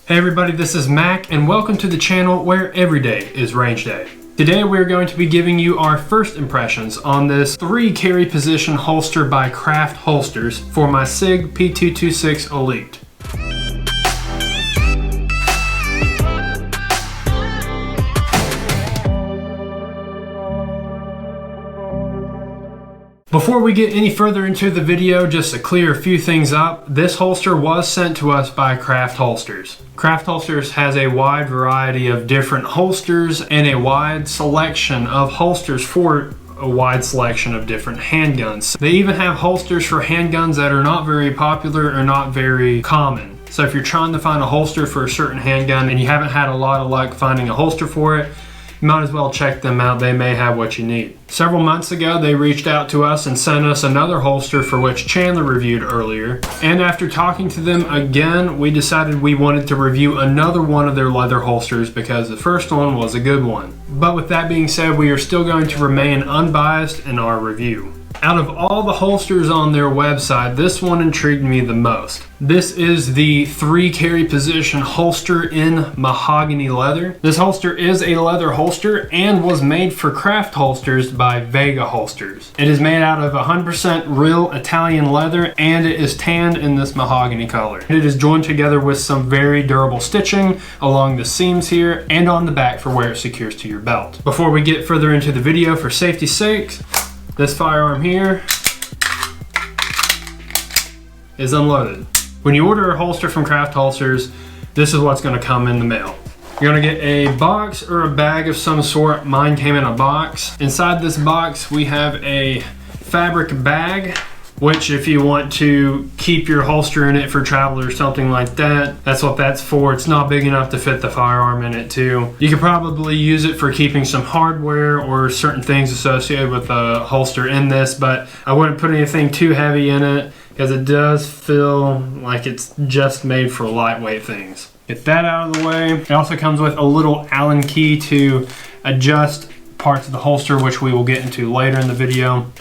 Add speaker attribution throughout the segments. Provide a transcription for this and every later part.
Speaker 1: Hey everybody, this is Mac and welcome to the channel where every day is range day. Today we're going to be giving you our first impressions on this 3 carry position holster by Craft Holsters for my SIG P226 Elite. Before we get any further into the video, just to clear a few things up, this holster was sent to us by Craft Holsters. Craft Holsters has a wide variety of different holsters and a wide selection of holsters for a wide selection of different handguns. They even have holsters for handguns that are not very popular or not very common. So if you're trying to find a holster for a certain handgun and you haven't had a lot of luck finding a holster for it, you might as well check them out. They may have what you need. Several months ago, they reached out to us and sent us another holster for which Chandler reviewed earlier. And after talking to them again, we decided we wanted to review another one of their leather holsters because the first one was a good one. But with that being said, we are still going to remain unbiased in our review. Out of all the holsters on their website, this one intrigued me the most. This is the 3 carry position holster in mahogany leather. This holster is a leather holster and was made for Craft Holsters by Vega Holsters. It is made out of 100% real Italian leather and it is tanned in this mahogany color. It is joined together with some very durable stitching along the seams here and on the back for where it secures to your belt. Before we get further into the video, for safety's sake, this firearm here is unloaded. When you order a holster from Craft Holsters, this is what's going to come in the mail. You're going to get a box or a bag of some sort. Mine came in a box. Inside this box we have a fabric bag, which if you want to keep your holster in it for travel or something like that, that's what that's for. It's not big enough to fit the firearm in it too. You could probably use it for keeping some hardware or certain things associated with the holster in this, but I wouldn't put anything too heavy in it because it does feel like it's just made for lightweight things. Get that out of the way. It also comes with a little Allen key to adjust parts of the holster, which we will get into later in the video.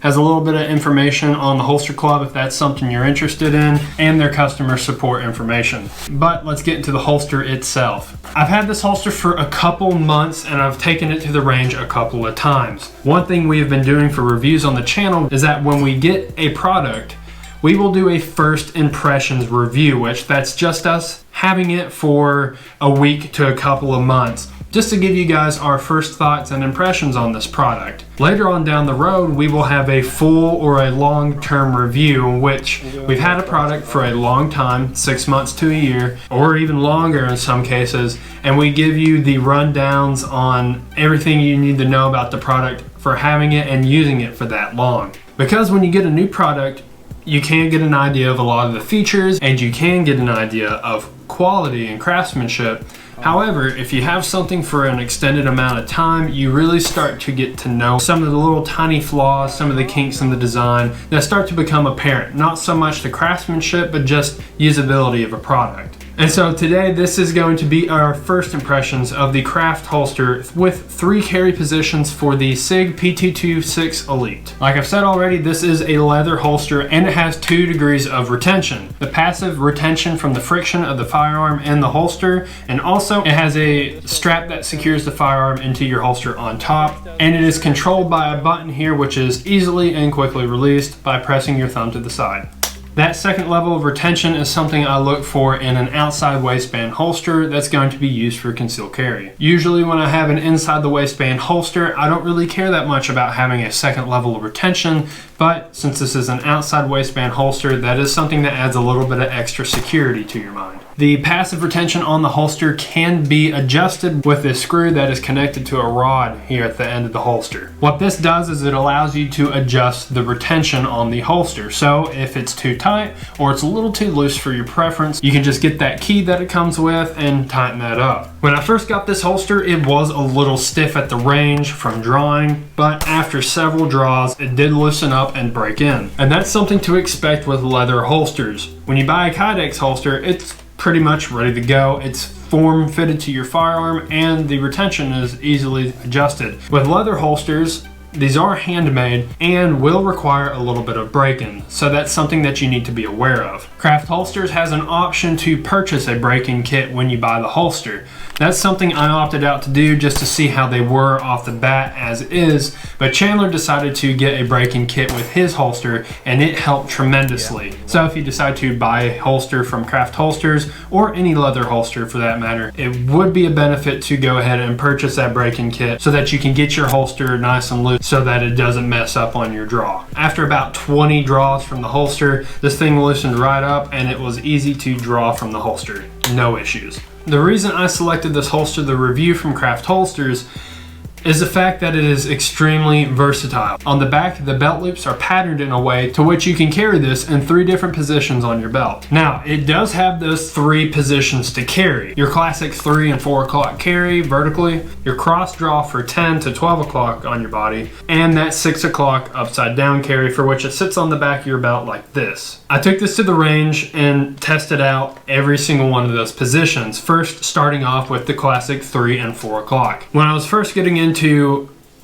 Speaker 1: Has a little bit of information on the Holster Club if that's something you're interested in, and their customer support information. But let's get into the holster itself. I've had this holster for a couple months and I've taken it to the range a couple of times. One thing we have been doing for reviews on the channel is that when we get a product, we will do a first impressions review, which that's just us having it for a week to a couple of months, just to give you guys our first thoughts and impressions on this product. Later on down the road, we will have a full or a long-term review in which we've had a product for a long time, 6 months to a year, or even longer in some cases, and we give you the rundowns on everything you need to know about the product for having it and using it for that long. Because when you get a new product, you can get an idea of a lot of the features and you can get an idea of quality and craftsmanship. However, if you have something for an extended amount of time, you really start to get to know some of the little tiny flaws, some of the kinks in the design that start to become apparent. Not so much the craftsmanship, but just usability of a product. And so today, this is going to be our first impressions of the Craft holster with 3 carry positions for the SIG P226 Elite. Like I've said already, this is a leather holster and it has 2 degrees of retention. The passive retention from the friction of the firearm and the holster, and also it has a strap that secures the firearm into your holster on top, and it is controlled by a button here which is easily and quickly released by pressing your thumb to the side. That second level of retention is something I look for in an outside waistband holster that's going to be used for concealed carry. Usually when I have an inside the waistband holster, I don't really care that much about having a second level of retention, but since this is an outside waistband holster, that is something that adds a little bit of extra security to your mind. The passive retention on the holster can be adjusted with a screw that is connected to a rod here at the end of the holster. What this does is it allows you to adjust the retention on the holster. So if it's too tight or it's a little too loose for your preference, you can just get that key that it comes with and tighten that up. When I first got this holster, it was a little stiff at the range from drawing, but after several draws, it did loosen up and break in. And that's something to expect with leather holsters. When you buy a Kydex holster, it's pretty much ready to go. It's form fitted to your firearm and the retention is easily adjusted. With leather holsters, These are handmade and will require a little bit of break-in, so that's something that you need to be aware of. Craft Holsters has an option to purchase a break-in kit when you buy the holster. That's something I opted out to do just to see how they were off the bat as is, but Chandler decided to get a break-in kit with his holster and it helped tremendously. So if you decide to buy a holster from Craft Holsters or any leather holster for that matter, it would be a benefit to go ahead and purchase that break-in kit so that you can get your holster nice and loose so that it doesn't mess up on your draw. After about 20 draws from the holster, this thing loosened right up and it was easy to draw from the holster. No issues. The reason I selected this holster, the review from Craft Holsters, is the fact that it is extremely versatile. On the back, the belt loops are patterned in a way to which you can carry this in 3 different positions on your belt. Now, it does have those 3 positions to carry. Your classic 3 and 4 o'clock carry vertically, your cross draw for 10 to 12 o'clock on your body, and that 6 o'clock upside down carry for which it sits on the back of your belt like this. I took this to the range and tested out every single one of those positions, first starting off with the classic 3 and 4 o'clock. When I was first getting into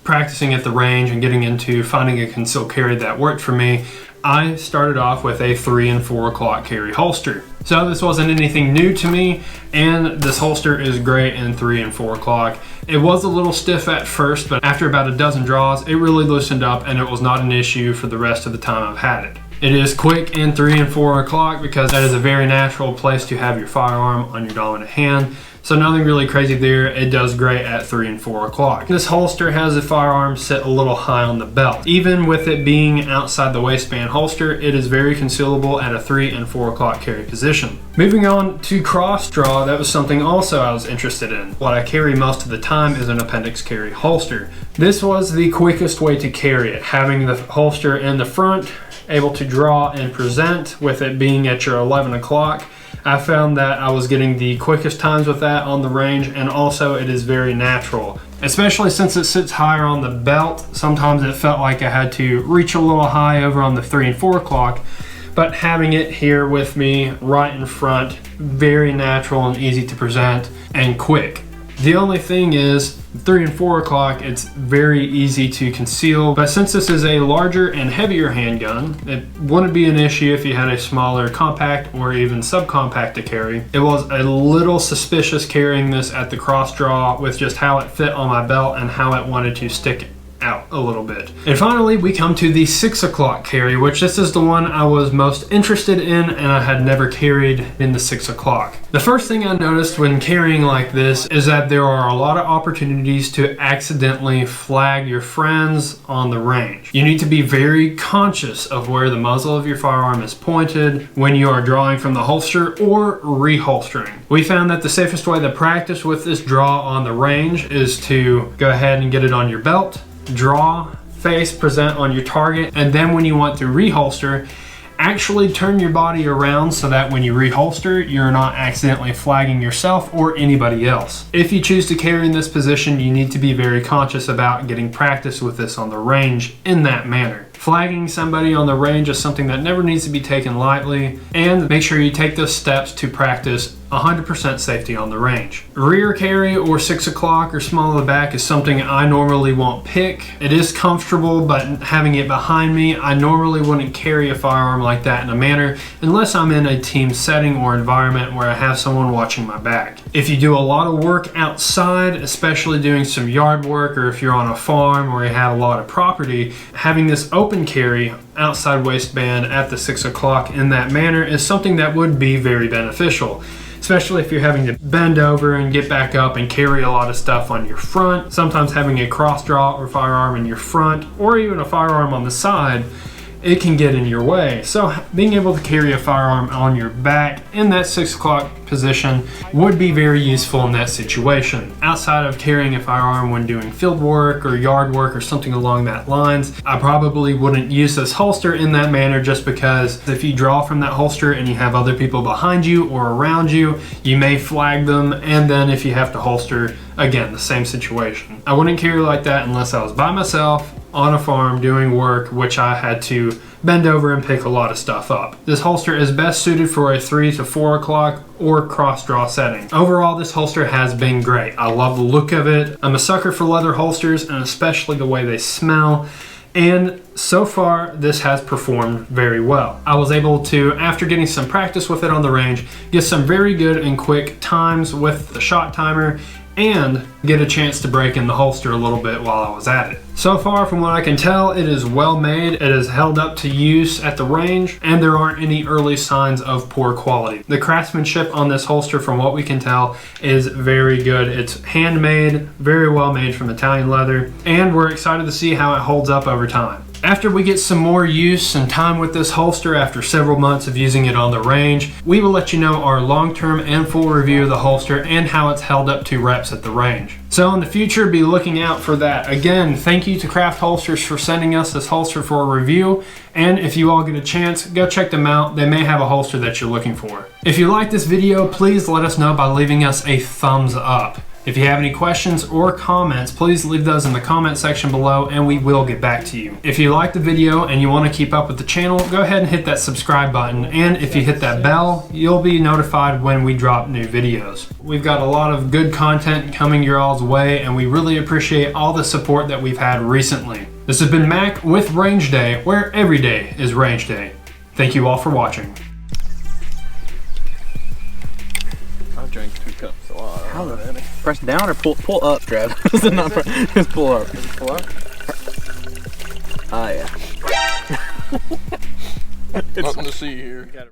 Speaker 1: practicing at the range and getting into finding a concealed carry that worked for me, I started off with a 3 and 4 o'clock carry holster. So this wasn't anything new to me, and this holster is great in 3 and 4 o'clock. It was a little stiff at first, but after about a dozen draws, it really loosened up and it was not an issue for the rest of the time I've had it. It is quick in 3 and 4 o'clock because that is a very natural place to have your firearm on your dominant hand. So nothing really crazy there. It does great at 3 and 4 o'clock. This holster has the firearm set a little high on the belt. Even with it being outside the waistband holster, it is very concealable at a 3 and 4 o'clock carry position. Moving on to cross draw, that was something also I was interested in. What I carry most of the time is an appendix carry holster. This was the quickest way to carry it, having the holster in the front, able to draw and present with it being at your 11 o'clock. I found that I was getting the quickest times with that on the range, and also it is very natural. Especially since it sits higher on the belt, sometimes it felt like I had to reach a little high over on the 3 and 4 o'clock, but having it here with me right in front, very natural and easy to present and quick. The only thing is, 3 and 4 o'clock, it's very easy to conceal, but since this is a larger and heavier handgun, it wouldn't be an issue if you had a smaller compact or even subcompact to carry. It was a little suspicious carrying this at the cross draw with just how it fit on my belt and how it wanted to stick out a little bit. And finally, we come to the 6 o'clock carry, which this is the one I was most interested in and I had never carried in the 6 o'clock. The first thing I noticed when carrying like this is that there are a lot of opportunities to accidentally flag your friends on the range. You need to be very conscious of where the muzzle of your firearm is pointed when you are drawing from the holster or reholstering. We found that the safest way to practice with this draw on the range is to go ahead and get it on your belt, draw, face, present on your target, and then when you want to reholster, actually turn your body around so that when you reholster, you're not accidentally flagging yourself or anybody else. If you choose to carry in this position, you need to be very conscious about getting practice with this on the range in that manner. Flagging somebody on the range is something that never needs to be taken lightly, and make sure you take those steps to practice 100% safety on the range. Rear carry or 6 o'clock or small of the back is something I normally won't pick. It is comfortable, but having it behind me, I normally wouldn't carry a firearm like that in a manner unless I'm in a team setting or environment where I have someone watching my back. If you do a lot of work outside, especially doing some yard work, or if you're on a farm or you have a lot of property, having this open carry outside waistband at the 6 o'clock in that manner is something that would be very beneficial. Especially if you're having to bend over and get back up and carry a lot of stuff on your front. Sometimes having a cross draw or firearm in your front, or even a firearm on the side, it can get in your way. So being able to carry a firearm on your back in that 6 o'clock position would be very useful in that situation. Outside of carrying a firearm when doing field work or yard work or something along that lines, I probably wouldn't use this holster in that manner, just because if you draw from that holster and you have other people behind you or around you, you may flag them, and then if you have to holster, again, the same situation. I wouldn't carry like that unless I was by myself on a farm doing work, which I had to bend over and pick a lot of stuff up. This holster is best suited for a 3 to 4 o'clock or cross draw setting. Overall, this holster has been great. I love the look of it. I'm a sucker for leather holsters, and especially the way they smell. And so far, this has performed very well. I was able to, after getting some practice with it on the range, get some very good and quick times with the shot timer and get a chance to break in the holster a little bit while I was at it. So far, from what I can tell, it is well made. It is held up to use at the range, and there aren't any early signs of poor quality. The craftsmanship on this holster, from what we can tell, is very good. It's handmade, very well made from Italian leather, and we're excited to see how it holds up over time. After we get some more use and time with this holster after several months of using it on the range, we will let you know our long-term and full review of the holster and how it's held up to reps at the range. So in the future, be looking out for that. Again, thank you to Craft Holsters for sending us this holster for a review. And if you all get a chance, go check them out. They may have a holster that you're looking for. If you like this video, please let us know by leaving us a thumbs up. If you have any questions or comments, please leave those in the comment section below and we will get back to you. If you like the video and you want to keep up with the channel, go ahead and hit that subscribe button. And if you hit that bell, you'll be notified when we drop new videos. We've got a lot of good content coming your all's way, and we really appreciate all the support that we've had recently. This has been Mac with Range Day, where every day is Range Day. Thank you all for watching.
Speaker 2: I drank 2 cups.
Speaker 3: How the press down or pull up, Trev? Not just pull up.
Speaker 2: Pull up?
Speaker 3: Ah, yeah.
Speaker 2: Nothing to see here.